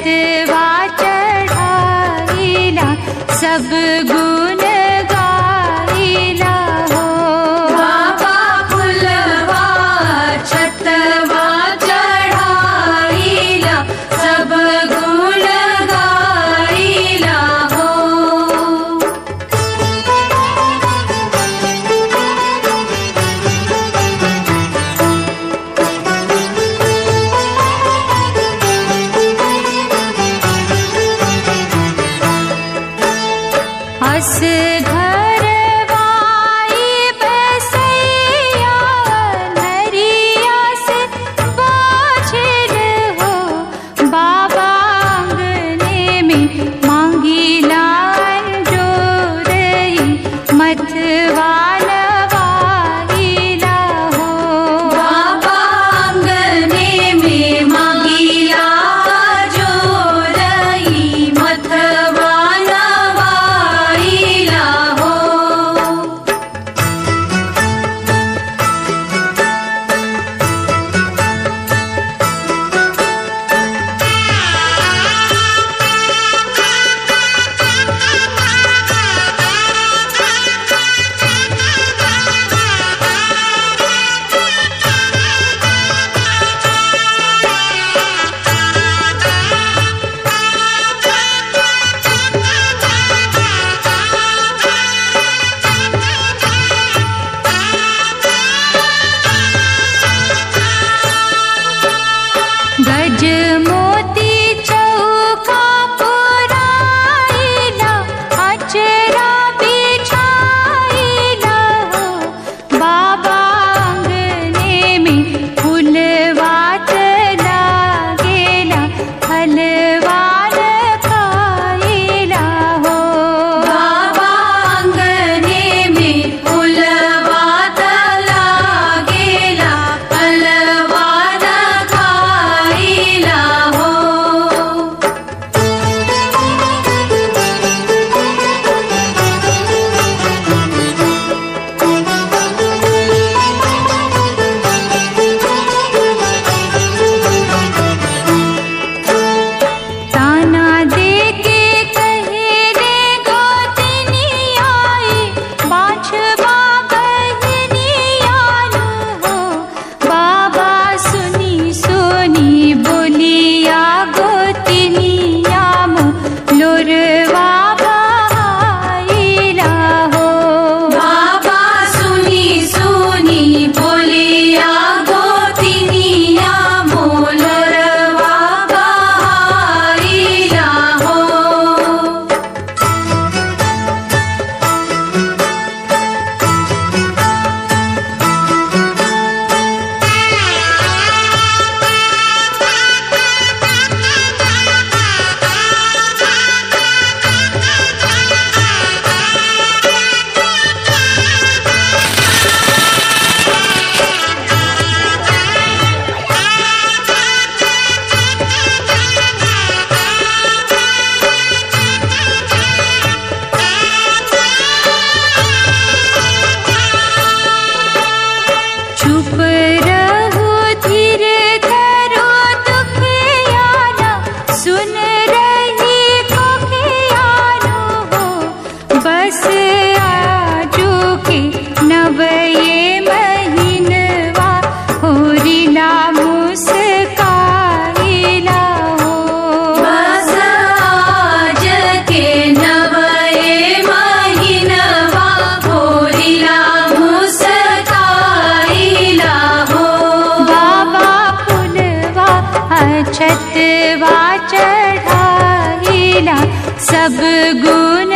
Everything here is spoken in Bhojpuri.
छतवा चढ़ाईला सब गुण गाईला हो। बाबा फुलवा छतवा चढ़ाईला सब गुण गाईला हो। अस घरवाई बसैया नरिया से बाछिल हो। बाबा आंगने में मांगीला अंजोरई मथवा नवाईला हो। बाबा आंगने में मांगीला जोरई मथवा नवाईला हो। गज मोती चौका पुराईला अचरा बिछाईला हो। बाबा आंगने में फूलवा लागेला फलवा खाईला हो। बाबा आंगने में फुलवा लागेला फलवा खाईला हो। ताना देके कहे रे गोतनी आई बाछवा बहनी आलू हो। बाबा सुनी सुनी बोलिया गोतनिया लोरवा बहाईला हो। बाबा सुनी सुनी बोलिया गोतिनिया मोलरवा बहाईला हो। चुप रहो धीर धरो दुखियाना सुन रही कोकियानो हो। बस आजू के नवये महीनवा होरिला मुस्काईला हो। बस आज के नवये महीनवा होरिला मुस्काईला हो। बाबा फुलवा छतवा चढ़ाईला सब गुण